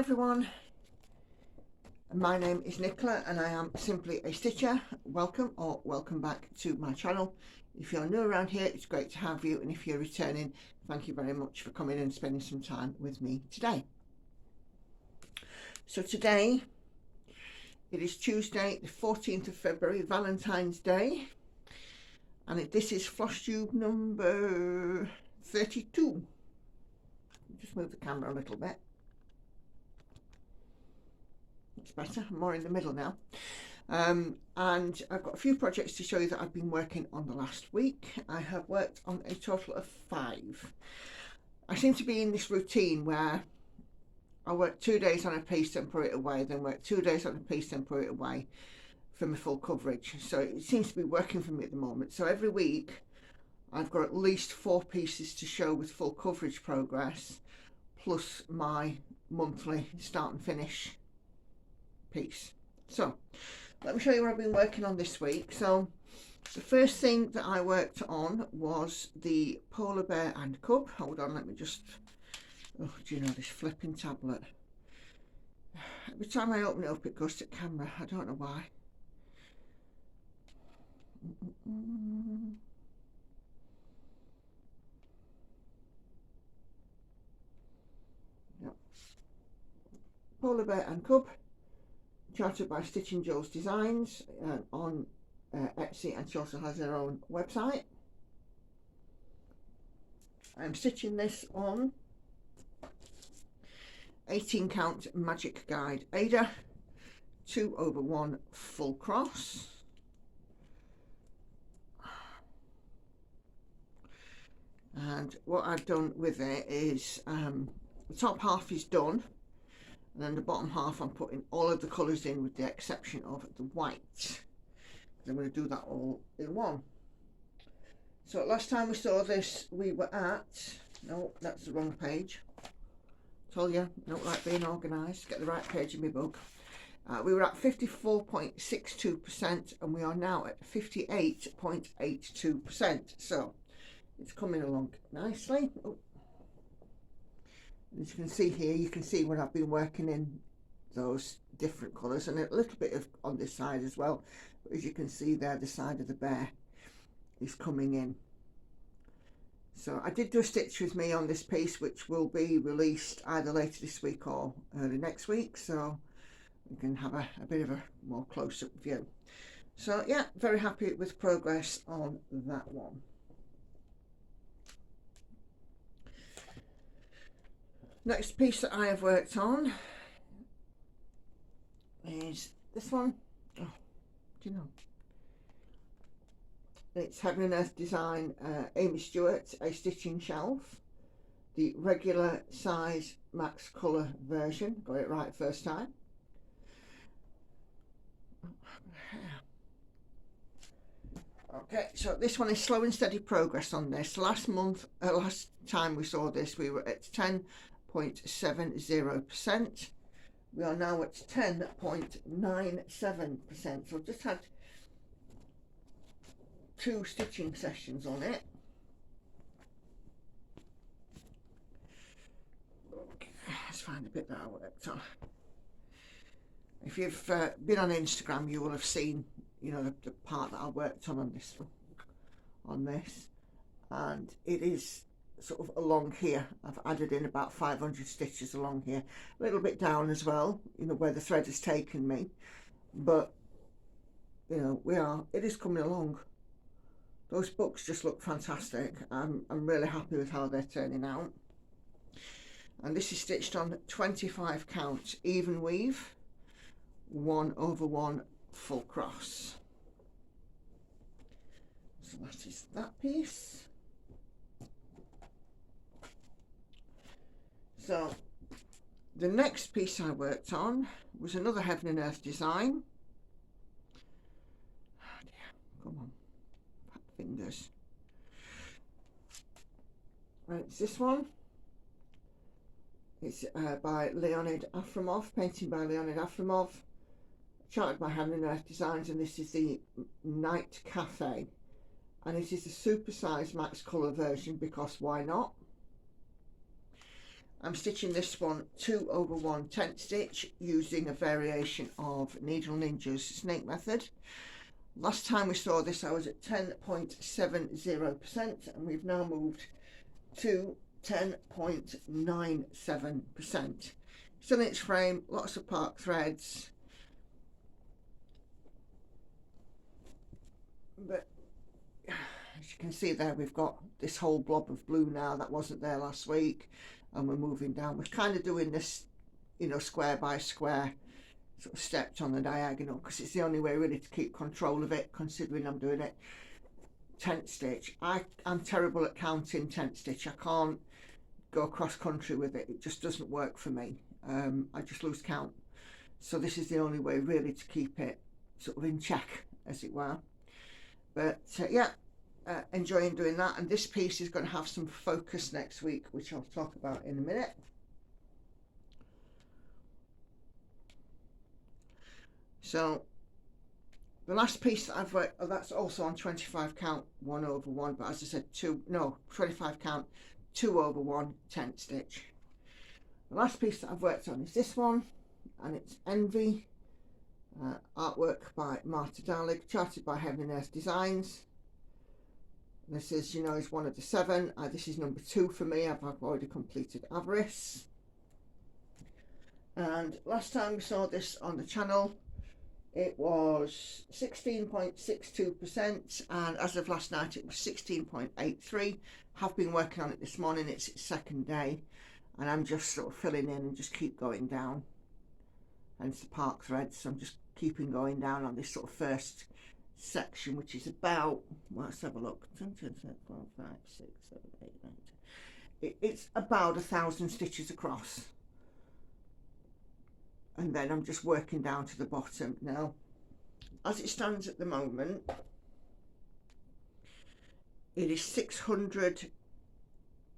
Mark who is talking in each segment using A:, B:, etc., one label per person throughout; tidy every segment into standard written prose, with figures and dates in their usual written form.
A: everyone, my name is Nicola and I am simply a stitcher. Welcome or welcome back to my channel. If you're new around here, it's great to have you, and if you're returning, thank you very much for coming and spending some time with me today. So today it is Tuesday the 14th of February, Valentine's Day, and this is Flosstube number 32. Just move the camera a little bit. It's better, I'm more in the middle now. And I've got a few projects to show you that I've been working on the last week. I have worked on a total of 5. I seem to be in this routine where I work 2 days on a piece and put it away, then work 2 days on a piece and put it away for my full coverage. So it seems to be working for me at the moment. So every week I've got at least 4 pieces to show with full coverage progress, plus my monthly start and finish piece. So let me show you what I've been working on this week. So the first thing that I worked on was the Polar Bear and Cub. Hold on, let me just, oh, do you know this flipping tablet, every time I open it up it goes to camera, I don't know why. Yep. Polar Bear and Cub, charted by Stitching Jules Designs on Etsy, and she also has her own website. I'm stitching this on 18 count magic guide Aida 2/1 full cross. And what I've done with it is the top half is done, and then the bottom half I'm putting all of the colours in with the exception of the white. I'm going to do that all in one. So last time we saw this we were at, no, that's the wrong page. Told you, I don't like being organised, get the right page in my book. We were at 54.62% and we are now at 58.82%. So it's coming along nicely. Oh. As you can see here, you can see when I've been working in those different colours, and a little bit of on this side as well. But as you can see there, the side of the bear is coming in. So I did do a stitch with me on this piece, which will be released either later this week or early next week, so you can have a bit of a more close-up view. So yeah, very happy with progress on that one. Next piece that I have worked on is this one. Oh, do you know? It's Heaven and Earth Design, Aimee Stewart, a stitching shelf, the regular size max colour version. Got it right first time. Okay, so this one is slow and steady progress on this. Last time we saw this, we were at 10.70%. We are now at 10.97%. So I've just had 2 stitching sessions on it. Okay, let's find the bit that I worked on. If you've been on Instagram, you will have seen, you know, the part that I worked on this one, and it is sort of along here. I've added in about 500 stitches along here, a little bit down as well, you know, where the thread has taken me, but you know, it is coming along. Those books just look fantastic. I'm really happy with how they're turning out. And this is stitched on 25 count even weave, 1/1 full cross. So that is that piece. So the next piece I worked on was another Heaven and Earth design. Oh dear, come on, fat fingers. Right, it's this one. It's by Leonid Afremov, painting by Leonid Afremov, charted by Heaven and Earth Designs, and this is the Night Cafe, and it is the super size max colour version because why not? I'm stitching this one 2/1 tent stitch using a variation of Needle Ninja's snake method. Last time we saw this I was at 10.70% and we've now moved to 10.97%. Still in its frame, lots of park threads, but as you can see there, we've got this whole blob of blue now that wasn't there last week, and we're moving down. We're kind of doing this, you know, square by square sort of stepped on the diagonal, because it's the only way really to keep control of it, considering I'm doing it tent stitch. I'm terrible at counting tent stitch. I can't go cross country with it. It just doesn't work for me. I just lose count. So this is the only way really to keep it sort of in check, as it were. But yeah, enjoying doing that. And this piece is going to have some focus next week, which I'll talk about in a minute. So the last piece that I've worked, that's also on 25 count 1/1, but as I said, 25 count 2/1 tent stitch. The last piece that I've worked on is this one, and it's Envy, artwork by Marta Dahlig, charted by Leonid Designs. This is, you know, is one of the 7. This is number 2 for me. I've already completed Avarice. And last time we saw this on the channel, it was 16.62%, and as of last night it was 16.83. Have been working on it this morning. It's its second day, and I'm just sort of filling in and just keep going down. Hence the park threads. So I'm just keeping going down on this sort of first section, which is about, well, let's have a look, 10, 10, 12, 5, 6, 7, 8, 9, 10. It's about 1,000 stitches across, and then I'm just working down to the bottom. Now, as it stands at the moment, it is 600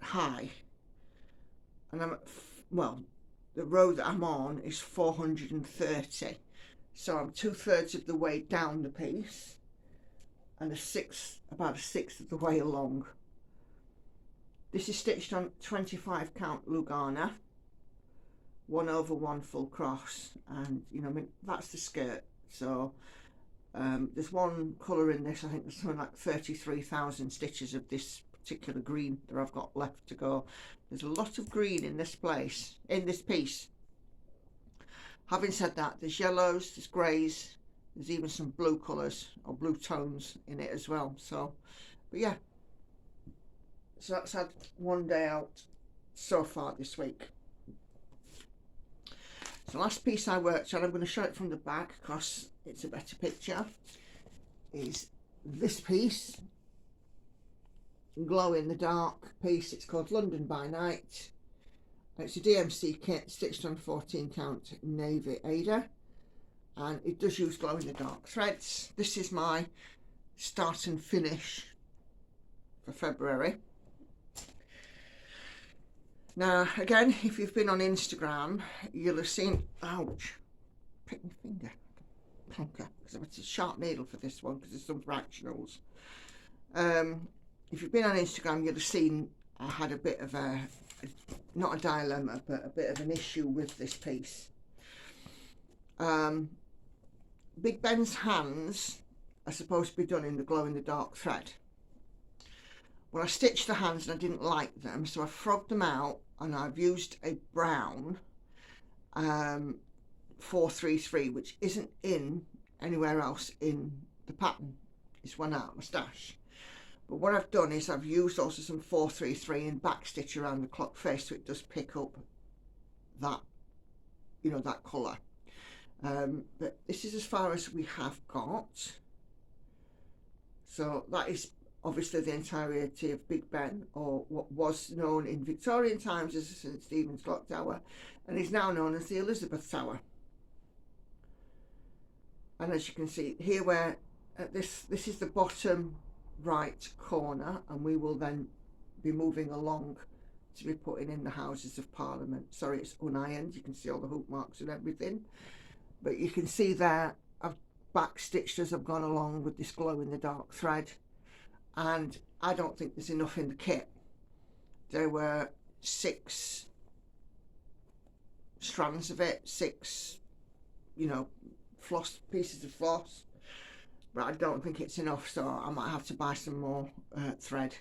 A: high, and I'm at, well, the row that I'm on is 430. So I'm 2/3 of the way down the piece and about a sixth of the way along. This is stitched on 25 count Lugana, 1/1 full cross, and you know, I mean, that's the skirt. So there's one colour in this. I think there's something like 33,000 stitches of this particular green that I've got left to go. There's a lot of green in this piece. Having said that, there's yellows, there's greys, there's even some blue colours or blue tones in it as well. So, but yeah, so that's had one day out so far this week. So last piece I worked on, I'm going to show it from the back because it's a better picture, is this piece, glow in the dark piece. It's called London by Night. It's a DMC kit stitched on 14 count navy Aida, and it does use glow in the dark threads. This is my start and finish for February. Now again, if you've been on Instagram, you'll have seen, ouch, prick my finger, plonker, because I've got a sharp needle for this one because there's some fractionals. If you've been on Instagram, you'll have seen I had a bit of a, not a dilemma, but a bit of an issue with this piece. Big Ben's hands are supposed to be done in the glow in the dark thread. Well, I stitched the hands and I didn't like them, so I frogged them out, and I've used a brown 433, which isn't in anywhere else in the pattern. It's one out of my stash. But what I've done is I've used also some 433 and backstitch around the clock face, so it does pick up that, you know, that colour. But this is as far as we have got. So that is obviously the entirety of Big Ben, or what was known in Victorian times as the St Stephen's Clock Tower, and is now known as the Elizabeth Tower. And as you can see here, where this is the bottom right corner, and we will then be moving along to be putting in the Houses of Parliament. Sorry, it's unironed, you can see all the hook marks and everything, but you can see there I've backstitched as I've gone along with this glow in the dark thread, and I don't think there's enough in the kit. There were 6 strands of it, 6, you know, pieces of floss, but I don't think it's enough, so I might have to buy some more thread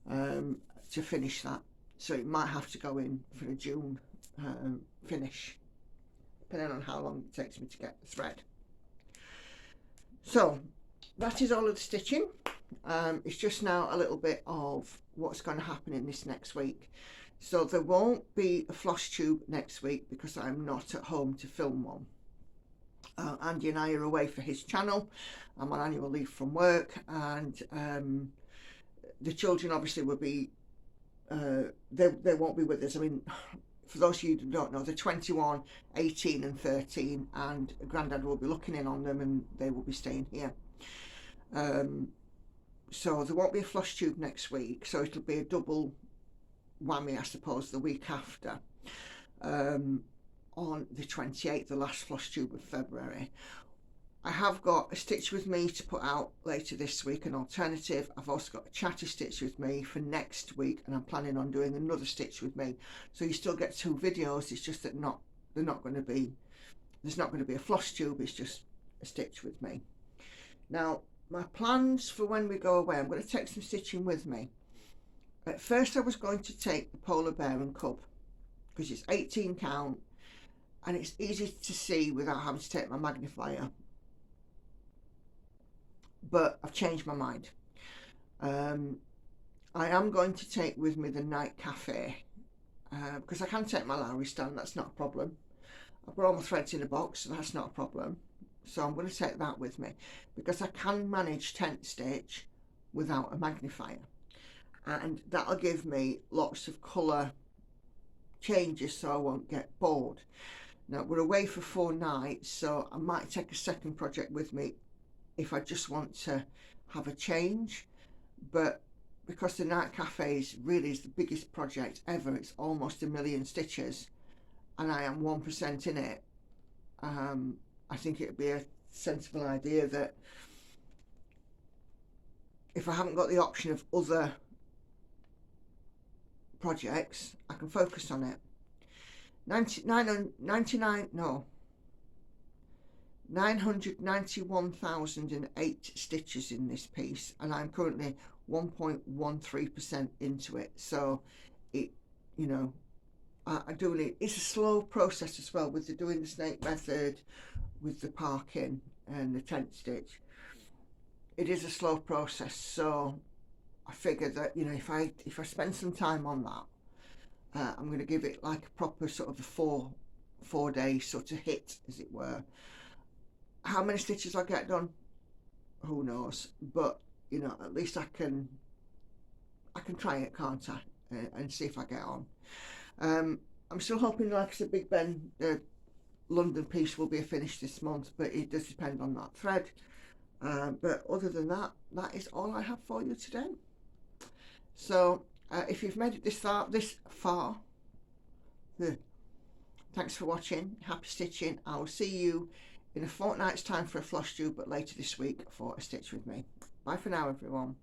A: to finish that. So it might have to go in for a June finish, depending on how long it takes me to get the thread. So that is all of the stitching. It's just now a little bit of what's going to happen in this next week. So there won't be a Flosstube next week because I'm not at home to film one. Andy and I are away for his channel. I'm on annual leave from work, and the children obviously will be, they won't be with us. I mean, for those of you who don't know, they're 21, 18 and 13, and Grandad will be looking in on them and they will be staying here. So there won't be a Flosstube next week, so it'll be a double whammy, I suppose, the week after. On the 28th, the last Flosstube of February. I have got a Stitch With Me to put out later this week, an alternative. I've also got a Chatty Stitch With Me for next week, and I'm planning on doing another Stitch With Me. So you still get 2 videos, it's just that there's not going to be a Flosstube, it's just a Stitch With Me. Now, my plans for when we go away, I'm going to take some stitching with me. At first I was going to take the Polar Bear and Cub, because it's 18 count, and it's easy to see without having to take my magnifier. But I've changed my mind. I am going to take with me the Night Cafe, because I can take my Lowry stand, that's not a problem. I've got all my threads in a box, so that's not a problem. So I'm going to take that with me, because I can manage tent stitch without a magnifier, and that'll give me lots of colour changes so I won't get bored. Now we're away for 4 nights, so I might take a second project with me if I just want to have a change, but because the Night Cafe really is the biggest project ever, it's almost 1 million stitches, and I am 1% in it, I think it would be a sensible idea that if I haven't got the option of other projects, I can focus on it. 991,008 stitches in this piece, and I'm currently 1.13% into it, so it, you know, I do need, it's a slow process as well with the doing the snake method, with the parking and the tent stitch. It is a slow process, so I figure that, you know, if I spend some time on that, I'm going to give it like a proper sort of a four day sort of hit, as it were. How many stitches I get done, who knows, but you know, at least I can try it, can't I, and see if I get on. I'm still hoping, like I said, Big Ben London piece will be finished this month, but it does depend on that thread. But other than that, that is all I have for you today. So if you've made it this far, thanks for watching. Happy stitching. I will see you in a fortnight's time for a Flosstube, but later this week for a Stitch With Me. Bye for now, everyone.